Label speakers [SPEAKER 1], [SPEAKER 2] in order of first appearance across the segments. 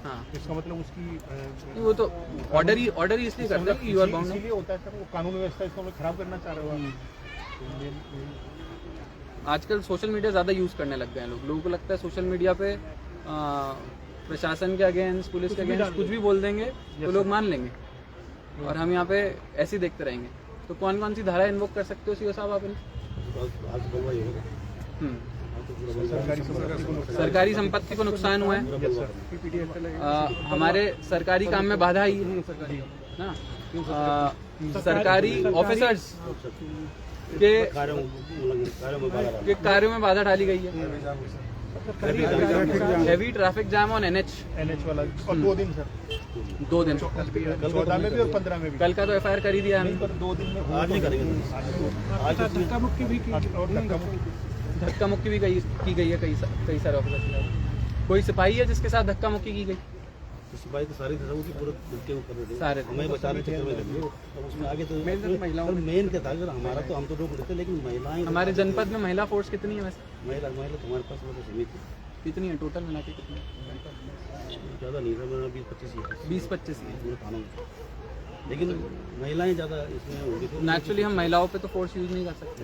[SPEAKER 1] हाँ।
[SPEAKER 2] इसका मतलब उसकी
[SPEAKER 1] वो तो ऑर्डर ही इसलिए करते हैं कि यू आर बाउंड।
[SPEAKER 2] इसीलिए होता है सर, वो कानून व्यवस्था इसको हम खराब करना चाह रहे हो।
[SPEAKER 1] आजकल सोशल मीडिया ज़्यादा यूज़ करने लग गए हैं लोगों को लगता है सोशल मीडिया पे प्रशासन के अगेंस्ट, पुलिस के अगेंस्ट कुछ भी बोल देंगे तो लोग मान लेंगे, और हम यहाँ पे ऐसे ही देखते रहेंगे। तो कौन कौन सी धारा इन्वोक कर सकते हो सीओ साहब आपने? सरकारी संपत्ति को नुकसान हुआ है, हमारे सरकारी काम में बाधा आई है ना, सरकारी ऑफिसर्स के कार्यों में बाधा डाली गई है, heavy traffic jam on NH
[SPEAKER 2] वाला। और 2 दिन सर,
[SPEAKER 1] 2 दिन,
[SPEAKER 2] 14 में भी और 15 में भी।
[SPEAKER 1] कल का तो एफआईआर कर ही दिया हमने,
[SPEAKER 2] पर 2 दिन में आज नहीं करेंगे। आज धक्का मुक्की भी की, और
[SPEAKER 1] धक्का मुक्की भी की गई है कई सारे ऑफिसर के साथ। कोई सिपाही है जिसके साथ धक्का मुक्की की गई?
[SPEAKER 3] सिपाही तो सारी तरह की पूरे मिलके वो कर रहे थे,
[SPEAKER 1] सारे
[SPEAKER 3] हमें बचाने के चक्कर में लगे। अब उसमें आगे तो मेन क्या था, अगर हमारा तो हम तो रोक देते, लेकिन महिलाएं,
[SPEAKER 1] हमारे जनपद में महिला फोर्स कितनी है वैसे?
[SPEAKER 3] महिला तो हमारे पास वो सीमित है।
[SPEAKER 1] कितनी है टोटल मिला के? कितनी?
[SPEAKER 3] ज़्यादा नहीं था, 20-25
[SPEAKER 1] 20-25 ही
[SPEAKER 3] पूरे थानों में, लेकिन महिलाएं ज़्यादा इसमें होगी। तो
[SPEAKER 1] नेचुरली हम महिलाओं पे तो फोर्स यूज नहीं कर सकते।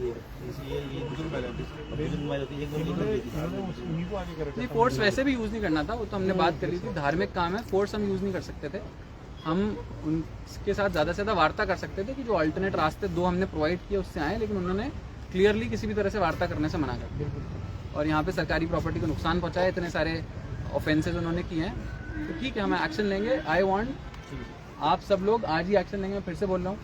[SPEAKER 1] नहीं, फोर्स वैसे भी यूज नहीं करना था, वो तो हमने बात कर ली थी, धार्मिक काम है, फोर्स हम यूज नहीं कर सकते थे। हम उनके साथ ज़्यादा से ज़्यादा वार्ता कर सकते थे कि जो अल्टरनेट रास्ते 2 हमने प्रोवाइड किए उससे आए, लेकिन उन्होंने क्लियरली किसी भी तरह से वार्ता करने से मना कर दिया और यहाँ पे सरकारी प्रॉपर्टी को नुकसान पहुँचाया, इतने सारे ऑफेंसेज उन्होंने किए हैं। तो ठीक है, हम एक्शन लेंगे। आई वांट आप सब लोग आज ही एक्शन लेंगे। मैं फिर से बोल रहा हूँ,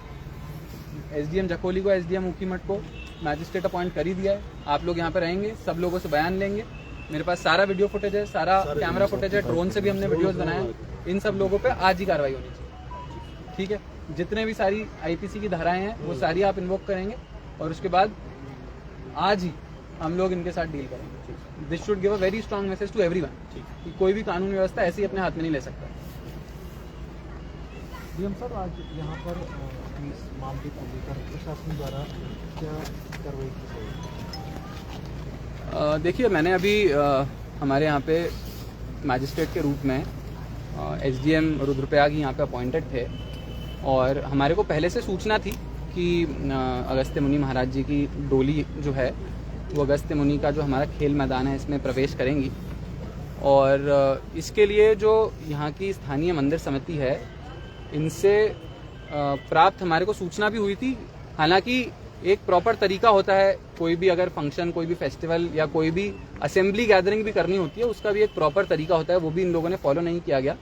[SPEAKER 1] एसडीएम जकोली को, एसडीएम ऊखीमठ को मैजिस्ट्रेट अपॉइंट कर ही दिया है। आप लोग यहाँ पे रहेंगे, सब लोगों से बयान लेंगे। मेरे पास सारा वीडियो फुटेज है, सारा कैमरा फुटेज है, ड्रोन से भी हमने वीडियोस बनाए। इन सब लोगों पे आज ही कार्रवाई होनी चाहिए, ठीक है? जितने भी सारी आईपीसी की धाराएं हैं वो सारी आप इन्वोक करेंगे और उसके बाद आज ही हम लोग इनके साथ डील करेंगे। This should give a very strong message to everyone कि कोई भी कानून व्यवस्था ऐसे ही अपने हाथ में नहीं ले सकता।
[SPEAKER 2] डीएम सर, आज यहाँ पर इस मामले को लेकर प्रशासन द्वारा क्या कार्रवाई की गई?
[SPEAKER 1] देखिए, मैंने अभी हमारे यहाँ पे मैजिस्ट्रेट के रूप में एसडीएम रुद्रप्रयाग यहाँ पे अपॉइंटेड थे और हमारे को पहले से सूचना थी कि अगस्त्य मुनि महाराज जी की डोली जो है वो अगस्त्य मुनि का जो हमारा खेल मैदान है इसमें प्रवेश करेंगी और इसके लिए जो यहाँ की स्थानीय मंदिर समिति है इनसे प्राप्त हमारे को सूचना भी हुई थी। हालांकि एक प्रॉपर तरीका होता है, कोई भी अगर फंक्शन, कोई भी फेस्टिवल या कोई भी असेंबली गैदरिंग भी करनी होती है, उसका भी एक प्रॉपर तरीका होता है, वो भी इन लोगों ने फॉलो नहीं किया गया।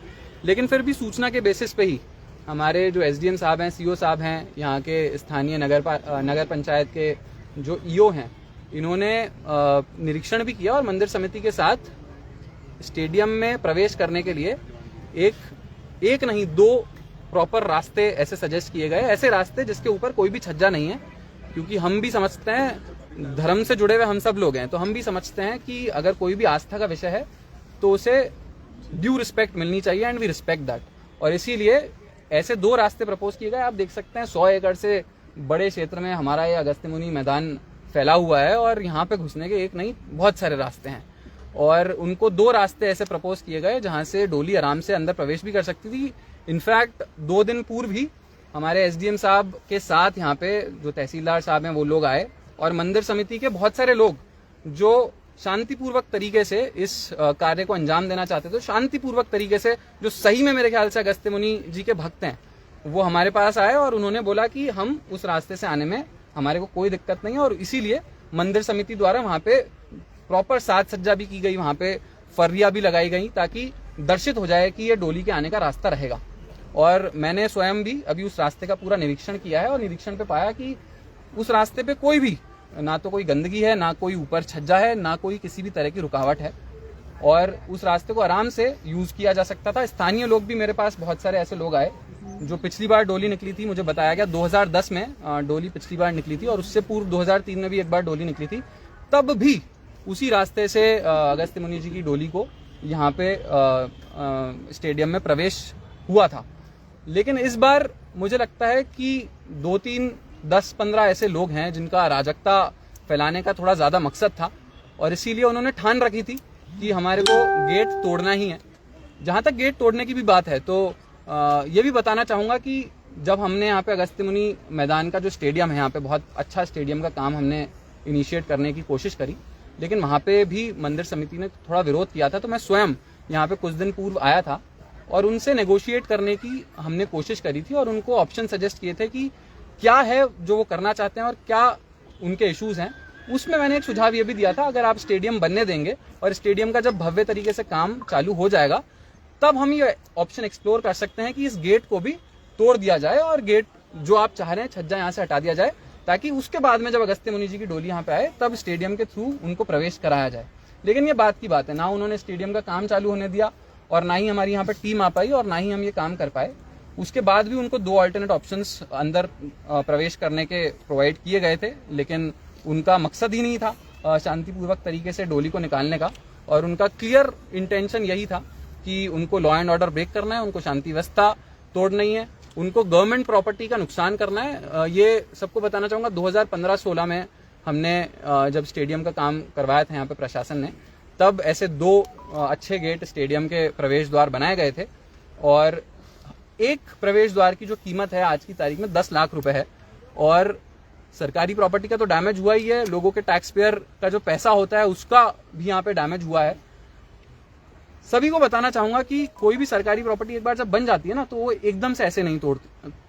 [SPEAKER 1] लेकिन फिर भी सूचना के बेसिस पे ही हमारे जो एसडीएम साहब हैं, सीओ साहब हैं, यहाँ के स्थानीय नगर पंचायत के जो ईओ हैं, इन्होंने निरीक्षण भी किया और मंदिर समिति के साथ स्टेडियम में प्रवेश करने के लिए एक नहीं 2 प्रॉपर रास्ते ऐसे सजेस्ट किए गए, ऐसे रास्ते जिसके ऊपर कोई भी छज्जा नहीं है, क्योंकि हम भी समझते हैं, धर्म से जुड़े हुए हम सब लोग हैं, तो हम भी समझते हैं कि अगर कोई भी आस्था का विषय है तो उसे ड्यू रिस्पेक्ट मिलनी चाहिए एंड वी रिस्पेक्ट दैट। और इसीलिए ऐसे 2 रास्ते प्रपोज किए गए। आप देख सकते हैं 100 एकड़ से बड़े क्षेत्र में हमारा ये अगस्त्य मुनि मैदान फैला हुआ है और यहाँ पे घुसने के एक नहीं बहुत सारे रास्ते हैं और उनको 2 रास्ते ऐसे प्रपोज किए गए जहाँ से डोली आराम से अंदर प्रवेश भी कर सकती थी। इनफैक्ट 2 दिन पूर्व ही हमारे एसडीएम साहब के साथ यहाँ पे जो तहसीलदार साहब हैं वो लोग आए और मंदिर समिति के बहुत सारे लोग जो शांतिपूर्वक तरीके से इस कार्य को अंजाम देना चाहते थे, शांतिपूर्वक तरीके से, जो सही में मेरे ख्याल से अगस्त्य मुनि जी के भक्त हैं, वो हमारे पास आए और उन्होंने बोला कि हम उस रास्ते से आने में हमारे को कोई दिक्कत नहीं है और इसीलिए मंदिर समिति द्वारा वहाँ पे प्रॉपर साज सज्जा भी की गई, वहाँ पे फर्रियाँ भी लगाई गई ताकि दर्शित हो जाए कि ये डोली के आने का रास्ता रहेगा। और मैंने स्वयं भी अभी उस रास्ते का पूरा निरीक्षण किया है और निरीक्षण पे पाया कि उस रास्ते पे कोई भी, ना तो कोई गंदगी है, ना कोई ऊपर छज्जा है, ना कोई किसी भी तरह की रुकावट है और उस रास्ते को आराम से यूज किया जा सकता था। स्थानीय लोग भी, मेरे पास बहुत सारे ऐसे लोग आए जो पिछली बार डोली निकली थी, मुझे बताया गया 2010 में डोली पिछली बार निकली थी और उससे पूर्व 2003 में भी एक बार डोली निकली थी, तब भी उसी रास्ते से अगस्त्य मुनि जी की डोली को यहाँ पे स्टेडियम में प्रवेश हुआ था। लेकिन इस बार मुझे लगता है कि 2, 3, 10, 15 ऐसे लोग हैं जिनका अराजकता फैलाने का थोड़ा ज्यादा मकसद था और इसीलिए उन्होंने ठान रखी थी कि हमारे को गेट तोड़ना ही है जहां तक गेट तोड़ने की भी बात है तो ये भी बताना चाहूंगा कि जब हमने यहाँ पे अगस्त्यमुनि मैदान का जो स्टेडियम है, यहाँ पे बहुत अच्छा स्टेडियम का काम हमने इनिशिएट करने की कोशिश करी, लेकिन वहाँ पे भी मंदिर समिति ने थोड़ा विरोध किया था। तो मैं स्वयं यहाँ पे कुछ दिन पूर्व आया था और उनसे नेगोशिएट करने की हमने कोशिश करी थी और उनको ऑप्शन सजेस्ट किए थे कि क्या है जो वो करना चाहते हैं और क्या उनके इश्यूज हैं। उसमें मैंने एक सुझाव ये भी दिया था, अगर आप स्टेडियम बनने देंगे और स्टेडियम का जब भव्य तरीके से काम चालू हो जाएगा तब हम ये ऑप्शन एक्सप्लोर कर सकते हैं कि इस गेट को भी तोड़ दिया जाए और गेट जो आप चाह रहे हैं छज्जा यहाँ से हटा दिया जाए, ताकि उसके बाद में जब अगस्त्यमुनि जी की डोली यहाँ पे आए तब स्टेडियम के थ्रू उनको प्रवेश कराया जाए। लेकिन ये बात की बात है, ना उन्होंने स्टेडियम का काम चालू होने दिया और ना ही हमारी यहाँ पे टीम आ पाई और ना ही हम ये काम कर पाए। उसके बाद भी उनको 2 अल्टरनेट ऑप्शंस अंदर प्रवेश करने के प्रोवाइड किए गए थे, लेकिन उनका मकसद ही नहीं था शांतिपूर्वक तरीके से डोली को निकालने का, और उनका क्लियर इंटेंशन यही था कि उनको लॉ एंड ऑर्डर ब्रेक करना है, उनको शांति व्यवस्था तोड़नी है, उनको गवर्नमेंट प्रॉपर्टी का नुकसान करना है। ये सबको बताना चाहूंगा 2015-16 में हमने जब स्टेडियम का काम करवाया था यहाँ पे प्रशासन ने, तब ऐसे 2 अच्छे गेट स्टेडियम के प्रवेश द्वार बनाए गए थे और एक प्रवेश द्वार की जो कीमत है आज की तारीख में 10 लाख रुपए है और सरकारी प्रॉपर्टी का तो डैमेज हुआ ही है, लोगों के टैक्स पेयर का जो पैसा होता है उसका भी यहाँ पे डैमेज हुआ है। सभी को बताना चाहूंगा कि कोई भी सरकारी प्रॉपर्टी एक बार जब बन जाती है ना, तो वो एकदम से ऐसे नहीं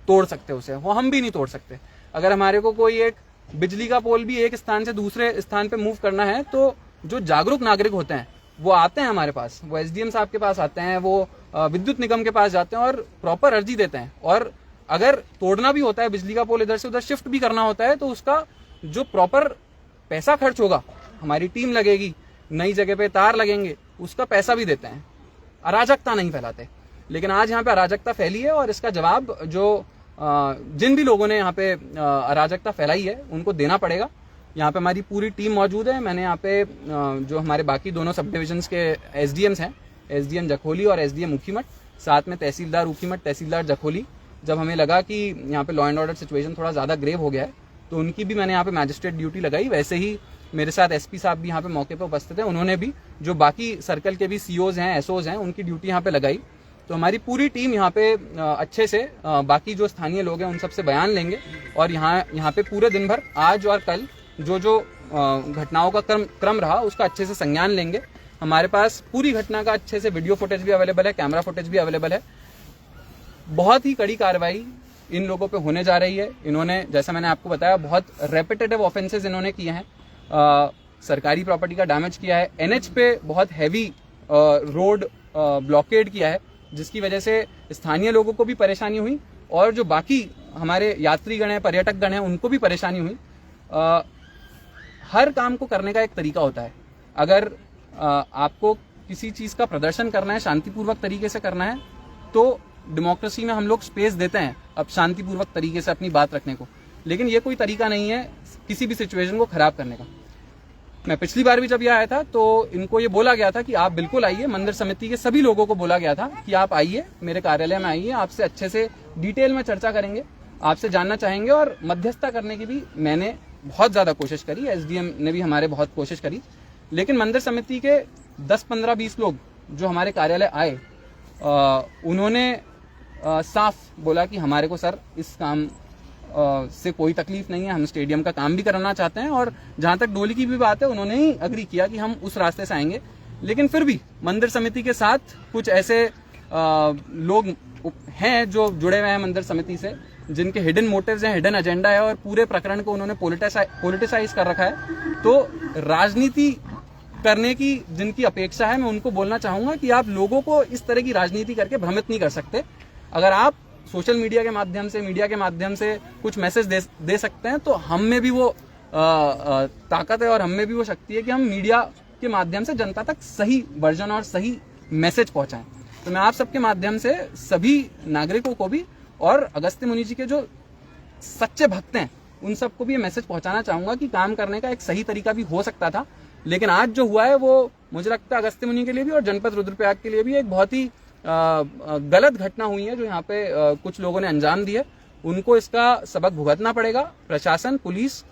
[SPEAKER 1] तोड़ सकते उसे, वो हम भी नहीं तोड़ सकते। अगर हमारे को कोई एक बिजली का पोल भी एक स्थान से दूसरे स्थान पे मूव करना है तो जो जागरूक नागरिक होते हैं वो आते हैं हमारे पास, वो एसडीएम साहब के पास आते हैं, वो विद्युत निगम के पास जाते हैं और प्रॉपर अर्जी देते हैं। और अगर तोड़ना भी होता है बिजली का पोल, इधर से उधर शिफ्ट भी करना होता है, तो उसका जो प्रॉपर पैसा खर्च होगा, हमारी टीम लगेगी, नई जगह पे तार लगेंगे, उसका पैसा भी देते हैं। अराजकता नहीं फैलाते। लेकिन आज यहाँ पे अराजकता फैली है और इसका जवाब जो जिन भी लोगों ने यहाँ पे अराजकता फैलाई है उनको देना पड़ेगा। यहाँ पे हमारी पूरी टीम मौजूद है। मैंने यहाँ पे जो हमारे बाकी दोनों सब डिविजन्स के एसडीएम्स हैं, एसडीएम जखोली और एसडीएम ऊखीमठ, साथ में तहसीलदार ऊखीमठ, तहसीलदार जखोली, जब हमें लगा कि यहाँ पे लॉ एंड ऑर्डर सिचुएशन थोड़ा ज्यादा ग्रेव हो गया है तो उनकी भी मैंने यहाँ पे मैजिस्ट्रेट ड्यूटी लगाई। वैसे ही मेरे साथ एसपी साहब भी यहाँ पे मौके पे उपस्थित हैं, उन्होंने भी जो बाकी सर्कल के भी सीओज हैं, एसओज हैं, उनकी ड्यूटी यहाँ पे लगाई। तो हमारी पूरी टीम यहाँ पे अच्छे से बाकी जो स्थानीय लोग हैं उन सबसे बयान लेंगे और यहाँ पे पूरे दिन भर आज और कल जो घटनाओं का क्रम रहा उसका अच्छे से संज्ञान लेंगे। हमारे पास पूरी घटना का अच्छे से वीडियो फुटेज भी अवेलेबल है, कैमरा फुटेज भी अवेलेबल है। बहुत ही कड़ी कार्रवाई इन लोगों पे होने जा रही है। इन्होंने, जैसा मैंने आपको बताया, बहुत रेपिटेटिव ऑफेंसेस इन्होंने किए हैं। सरकारी प्रॉपर्टी का डैमेज किया है, एनएच पे बहुत हैवी रोड ब्लॉकेड किया है, जिसकी वजह से स्थानीय लोगों को भी परेशानी हुई और जो बाकी हमारे यात्रीगण हैं, पर्यटक गण हैं, उनको भी परेशानी हुई। हर काम को करने का एक तरीका होता है। अगर आपको किसी चीज का प्रदर्शन करना है, शांतिपूर्वक तरीके से करना है, तो डेमोक्रेसी में हम लोग स्पेस देते हैं अब शांतिपूर्वक तरीके से अपनी बात रखने को, लेकिन ये कोई तरीका नहीं है किसी भी सिचुएशन को खराब करने का। मैं पिछली बार भी जब ये आया था तो इनको ये बोला गया था कि आप बिल्कुल आइए, मंदिर समिति के सभी लोगों को बोला गया था कि आप आइए, मेरे कार्यालय में आइए, आपसे अच्छे से डिटेल में चर्चा करेंगे, आपसे जानना चाहेंगे। और मध्यस्थता करने की भी मैंने बहुत ज्यादा कोशिश करी, एसडीएम ने भी हमारे बहुत कोशिश करी, लेकिन मंदिर समिति के 10, 15, 20 लोग जो हमारे कार्यालय आए, उन्होंने साफ बोला कि हमारे को सर इस काम से कोई तकलीफ नहीं है, हम स्टेडियम का काम भी कराना चाहते हैं। और जहां तक डोली की भी बात है, उन्होंने ही अग्री किया कि हम उस रास्ते से आएंगे। लेकिन फिर भी मंदिर समिति के साथ कुछ ऐसे लोग हैं जो जुड़े हुए हैं मंदिर समिति से, जिनके हिडन मोटिव्स हैं, हिडन एजेंडा है और पूरे प्रकरण को उन्होंने पॉलिटिसाइज कर रखा है। तो राजनीति करने की जिनकी अपेक्षा है, मैं उनको बोलना चाहूंगा कि आप लोगों को इस तरह की राजनीति करके भ्रमित नहीं कर सकते। अगर आप सोशल मीडिया के माध्यम से, मीडिया के माध्यम से कुछ मैसेज दे सकते हैं, तो हम में भी वो ताकत है और हम में भी वो शक्ति है कि हम मीडिया के माध्यम से जनता तक सही वर्जन और सही मैसेज पहुंचाएं। तो मैं आप सबके माध्यम से सभी नागरिकों को भी और अगस्त्यमुनि जी के जो सच्चे भक्त हैं उन सबको भी ये मैसेज पहुंचाना चाहूंगा कि काम करने का एक सही तरीका भी हो सकता था, लेकिन आज जो हुआ है वो मुझे लगता है अगस्त्यमुनि के लिए भी और जनपद रुद्रप्रयाग के लिए भी एक बहुत ही गलत घटना हुई है जो यहाँ पे कुछ लोगों ने अंजाम दी है। उनको इसका सबक भुगतना पड़ेगा। प्रशासन, पुलिस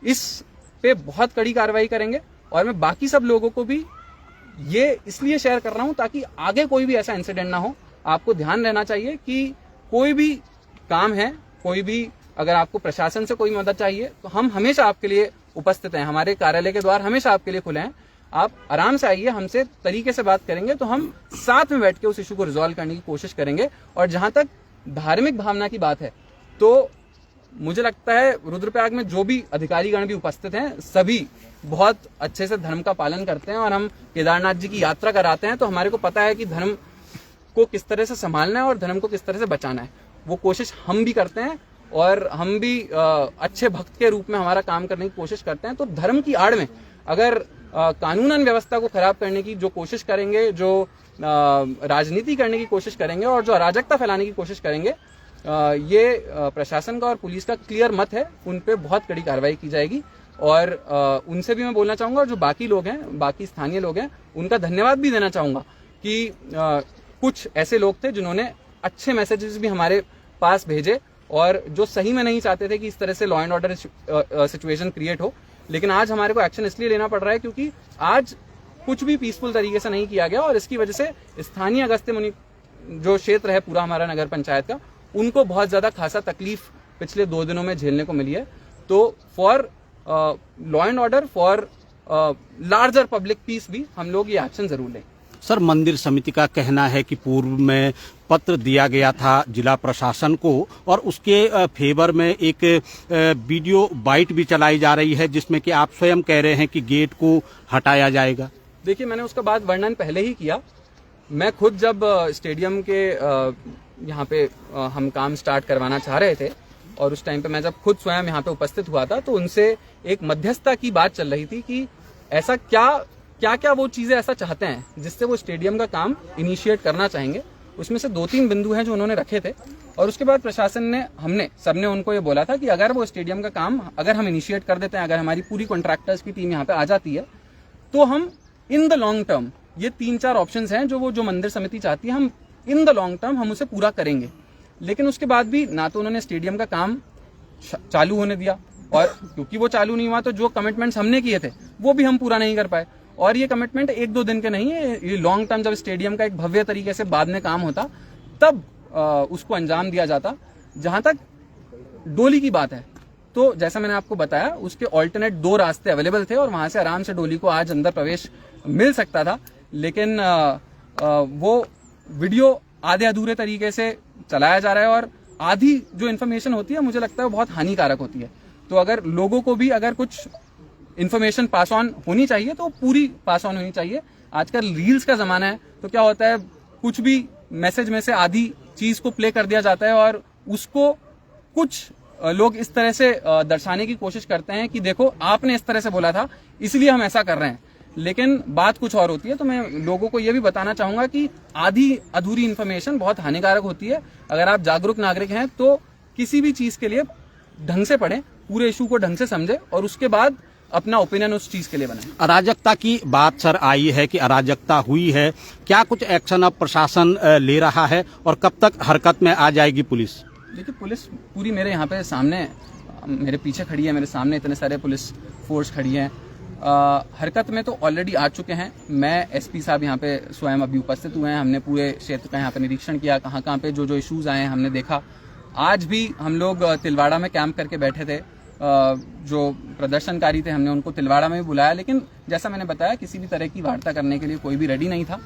[SPEAKER 1] इस पे बहुत कड़ी कार्रवाई करेंगे और मैं बाकी सब लोगों को भी ये इसलिए शेयर कर रहा हूं ताकि आगे कोई भी ऐसा इंसिडेंट ना हो। आपको ध्यान रहना चाहिए कि कोई भी काम है, कोई भी अगर आपको प्रशासन से कोई मदद चाहिए तो हम हमेशा आपके लिए उपस्थित हैं। हमारे कार्यालय के द्वार हमेशा आपके लिए खुले हैं। आप आराम से आइए, हमसे तरीके से बात करेंगे तो हम साथ में बैठ के उस इशू को रिजॉल्व करने की कोशिश करेंगे। और जहां तक धार्मिक भावना की बात है तो मुझे लगता है रुद्रप्रयाग में जो भी अधिकारीगण भी उपस्थित हैं सभी बहुत अच्छे से धर्म का पालन करते हैं। और हम केदारनाथ जी की यात्रा कराते हैं तो हमारे को पता है कि धर्म को किस तरह से संभालना है और धर्म को किस तरह से बचाना है। वो कोशिश हम भी करते हैं और हम भी अच्छे भक्त के रूप में हमारा काम करने की कोशिश करते हैं। तो धर्म की आड़ में अगर कानूनन व्यवस्था को खराब करने की जो कोशिश करेंगे, जो राजनीति करने की कोशिश करेंगे और जो अराजकता फैलाने की कोशिश करेंगे, ये प्रशासन का और पुलिस का क्लियर मत है, उन पे बहुत कड़ी कार्रवाई की जाएगी। और उनसे भी मैं बोलना चाहूंगा, और जो बाकी लोग हैं, बाकी स्थानीय लोग हैं, उनका धन्यवाद भी देना चाहूंगा कि कुछ ऐसे लोग थे जिन्होंने अच्छे मैसेजेस भी हमारे पास भेजे और जो सही में नहीं चाहते थे कि इस तरह से law and order situation create हो। लेकिन आज हमारे को एक्शन इसलिए लेना पड़ रहा है क्योंकि आज कुछ भी पीसफुल तरीके से नहीं किया गया और इसकी वजह से स्थानीय अगस्त्य मुनि जो क्षेत्र है पूरा हमारा नगर पंचायत का, उनको बहुत ज्यादा खासा तकलीफ पिछले 2 दिनों में झेलने को मिली है। तो for law and order, for larger public piece भी हम लोग ये एक्शन जरूर लें।
[SPEAKER 4] सर, मंदिर समिति का कहना है कि पूर्व में पत्र दिया गया था जिला प्रशासन को और उसके फेवर में एक वीडियो बाइट भी चलाई जा रही है जिसमें कि आप स्वयं कह रहे हैं कि गेट को हटाया जाएगा।
[SPEAKER 1] देखिए, मैंने उसका बाद वर्णन पहले ही किया। मैं खुद जब स्टेडियम के यहाँ पे हम काम स्टार्ट करवाना चाह रहे थे और उस टाइम पे मैं जब खुद स्वयं यहाँ पे उपस्थित हुआ था तो उनसे एक मध्यस्थता की बात चल रही थी कि ऐसा क्या वो चीजें ऐसा चाहते हैं जिससे वो स्टेडियम का काम इनिशिएट करना चाहेंगे। उसमें से 2-3 बिंदु हैं जो उन्होंने रखे थे और उसके बाद प्रशासन ने, हमने सबने उनको ये बोला था कि अगर वो स्टेडियम का काम अगर हम इनिशिएट कर देते हैं, अगर हमारी पूरी कॉन्ट्रैक्टर्स की टीम यहाँ पे आ जाती है तो हम इन द लॉन्ग टर्म, ये 3-4 ऑप्शंस हैं जो मंदिर समिति चाहती है, हम इन द लॉन्ग टर्म हम उसे पूरा करेंगे। लेकिन उसके बाद भी ना तो उन्होंने स्टेडियम का काम चालू होने दिया और क्योंकि वो चालू नहीं हुआ तो जो कमिटमेंट्स हमने किए थे वो भी हम पूरा नहीं कर पाए। और ये कमिटमेंट 1-2 दिन के नहीं है, ये लॉन्ग टर्म, जब स्टेडियम का एक भव्य तरीके से बाद में काम होता तब उसको अंजाम दिया जाता। जहां तक डोली की बात है तो जैसा मैंने आपको बताया उसके ऑल्टरनेट 2 रास्ते अवेलेबल थे और वहां से आराम से डोली को आज अंदर प्रवेश मिल सकता था। लेकिन वो वीडियो आधे अधूरे तरीके से चलाया जा रहा है और आधी जो इन्फॉर्मेशन होती है मुझे लगता है वो बहुत हानिकारक होती है। तो अगर लोगों को भी अगर कुछ इन्फॉर्मेशन पास ऑन होनी चाहिए तो पूरी पास ऑन होनी चाहिए। आजकल रील्स का जमाना है तो क्या होता है, कुछ भी मैसेज में से आधी चीज को प्ले कर दिया जाता है और उसको कुछ लोग इस तरह से दर्शाने की कोशिश करते हैं कि देखो आपने इस तरह से बोला था इसलिए हम ऐसा कर रहे हैं, लेकिन बात कुछ और होती है। तो मैं लोगों को यह भी बताना चाहूंगा कि आधी अधूरी इन्फॉर्मेशन बहुत हानिकारक होती है। अगर आप जागरूक नागरिक हैं तो किसी भी चीज के लिए ढंग से पढ़ें, पूरे इशू को ढंग से समझें और उसके बाद अपना ओपिनियन उस चीज के लिए बनाएं।
[SPEAKER 4] अराजकता की बात सर आई है कि अराजकता हुई है, क्या कुछ एक्शन अब प्रशासन ले रहा है और कब तक हरकत में आ जाएगी पुलिस?
[SPEAKER 1] देखिए, पुलिस पूरी मेरे यहाँ पे सामने, मेरे पीछे खड़ी है, मेरे सामने इतने सारे पुलिस फोर्स खड़ी है। हरकत में तो ऑलरेडी आ चुके हैं। मैं एसपी साहब यहाँ पे स्वयं अभी उपस्थित हुए हैं। हमने पूरे क्षेत्र का यहाँ पे निरीक्षण किया, कहाँ पे जो इश्यूज आए हैं हमने देखा। आज भी हम लोग तिलवाड़ा में कैंप करके बैठे थे। जो प्रदर्शनकारी थे हमने उनको तिलवाड़ा में भी बुलाया, लेकिन जैसा मैंने बताया किसी भी तरह की वार्ता करने के लिए कोई भी रेडी नहीं था।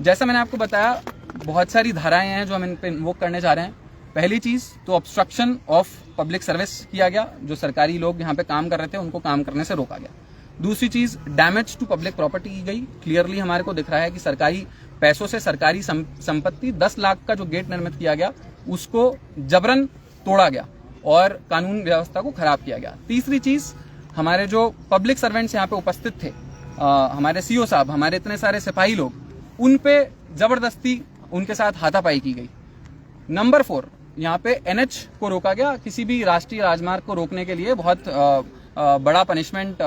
[SPEAKER 1] जैसा मैंने आपको बताया बहुत सारी धाराएं हैं जो हम इन पे इन्वोक करने जा रहे हैं। पहली चीज तो ऑब्स्ट्रक्शन ऑफ पब्लिक सर्विस किया गया, जो सरकारी लोग यहाँ पे काम कर रहे थे उनको काम करने से रोका गया। दूसरी चीज डैमेज टू पब्लिक प्रॉपर्टी की गई। क्लियरली हमारे को दिख रहा है कि सरकारी पैसों से सरकारी संपत्ति 10 लाख का जो गेट निर्मित किया गया उसको जबरन तोड़ा गया और कानून व्यवस्था को खराब किया गया। तीसरी चीज, हमारे जो पब्लिक सर्वेंट्स यहाँ पे उपस्थित थे, हमारे सीओ साहब, हमारे इतने सारे सिपाही लोग, उन पे जबरदस्ती उनके साथ हाथापाई की गई। नंबर 4, यहाँ पे एनएच को रोका गया। किसी भी राष्ट्रीय राजमार्ग को रोकने के लिए बहुत बड़ा पनिशमेंट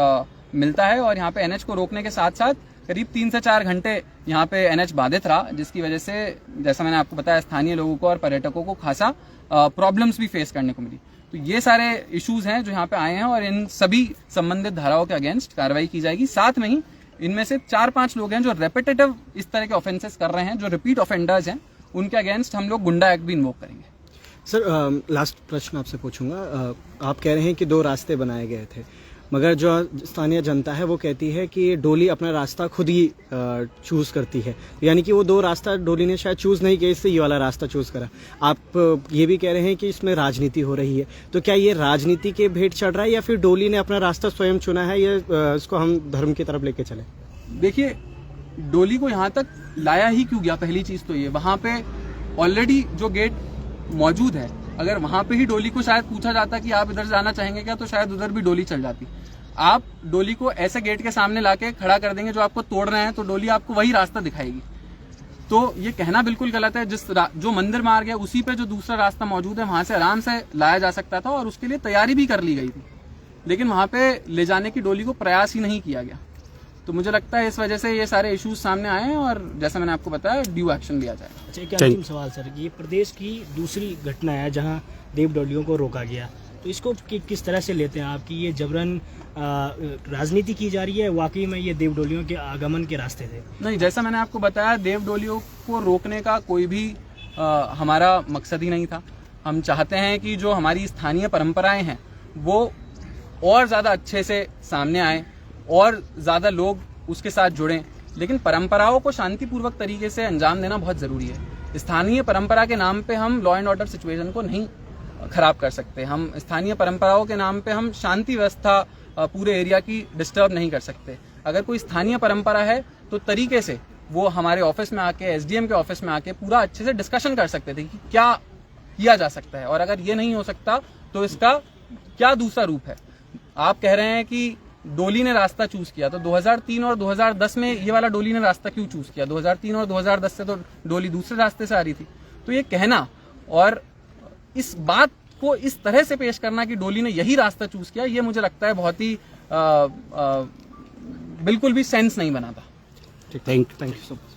[SPEAKER 1] मिलता है और यहाँ पे एनएच को रोकने के साथ साथ करीब 3 से 4 घंटे यहाँ पे एनएच बाधित रहा, जिसकी वजह से जैसा मैंने आपको बताया स्थानीय लोगों को और पर्यटकों को खासा प्रॉब्लम्स भी फेस करने को मिली। तो ये सारे इश्यूज हैं जो यहाँ पे आए हैं और इन सभी संबंधित धाराओं के अगेंस्ट कार्रवाई की जाएगी। साथ में ही इनमें से 4-5 लोग हैं जो रेपिटेटिव इस तरह के ऑफेंसेस कर रहे हैं, जो रिपीट ऑफेंडर्स हैं, उनके अगेंस्ट हम लोग गुंडा एक्ट भी इन्वोक करेंगे।
[SPEAKER 5] सर लास्ट प्रश्न आपसे पूछूंगा। आप कह रहे हैं कि 2 रास्ते बनाए गए थे, मगर जो स्थानीय जनता है वो कहती है कि डोली अपना रास्ता खुद ही चूज करती है, यानी कि वो 2 रास्ता डोली ने शायद चूज नहीं किया, इससे ये वाला रास्ता चूज करा। आप ये भी कह रहे हैं कि इसमें राजनीति हो रही है, तो क्या ये राजनीति के भेंट चढ़ रहा है या फिर डोली ने अपना रास्ता स्वयं चुना है, या इसको हम धर्म की तरफ लेके चले?
[SPEAKER 1] देखिए, डोली को यहाँ तक लाया ही क्यों गया, पहली चीज तो ये, वहां पे ऑलरेडी जो गेट मौजूद है, अगर वहां पे ही डोली को शायद पूछा जाता कि आप इधर जाना चाहेंगे क्या, तो शायद उधर भी डोली चल जाती। आप डोली को ऐसे गेट के सामने लाके खड़ा कर देंगे जो आपको तोड़ रहे हैं, तो डोली आपको वही रास्ता दिखाएगी। तो ये कहना बिल्कुल गलत है। जो मंदिर मार्ग है उसी पे जो दूसरा रास्ता मौजूद है, वहां से आराम से लाया जा सकता था और उसके लिए तैयारी भी कर ली गई थी, लेकिन वहां पे ले जाने की डोली को प्रयास ही नहीं किया गया। तो मुझे लगता है इस वजह से ये सारे इश्यूज सामने आए हैं और जैसा मैंने आपको बताया, ड्यू एक्शन लिया जाए।
[SPEAKER 6] अच्छा, एक अंतिम सवाल सर, ये प्रदेश की दूसरी घटना है जहां देव डोलियों को रोका गया, तो इसको किस तरह से लेते हैं आप कि ये जबरन राजनीति की जा रही है, वाकई में ये देव डोलियों के आगमन के रास्ते थे?
[SPEAKER 1] नहीं, जैसा मैंने आपको बताया, देव डोलियों को रोकने का कोई भी हमारा मकसद ही नहीं था। हम चाहते हैं कि जो हमारी स्थानीय परंपराएं हैं वो और ज़्यादा अच्छे से सामने आए और ज़्यादा लोग उसके साथ जुड़ें, लेकिन परंपराओं को शांतिपूर्वक तरीके से अंजाम देना बहुत ज़रूरी है। स्थानीय परंपरा के नाम पे हम लॉ एंड ऑर्डर सिचुएशन को नहीं खराब कर सकते। हम स्थानीय परंपराओं के नाम पे हम शांति व्यवस्था पूरे एरिया की डिस्टर्ब नहीं कर सकते। अगर कोई स्थानीय परंपरा है तो तरीके से वो हमारे ऑफिस में आके, एसडीएम के ऑफिस में आके पूरा अच्छे से डिस्कशन कर सकते थे कि क्या किया जा सकता है, और अगर ये नहीं हो सकता तो इसका क्या दूसरा रूप है। आप कह रहे हैं कि डोली ने रास्ता चूज किया, तो 2003 और 2010 में ये वाला डोली ने रास्ता क्यों चूज किया? 2003 और 2010 से तो डोली दूसरे रास्ते से आ रही थी। तो ये कहना और इस बात को इस तरह से पेश करना कि डोली ने यही रास्ता चूज किया, ये मुझे लगता है बहुत ही बिल्कुल भी सेंस नहीं बनाता।
[SPEAKER 4] Thank you so much.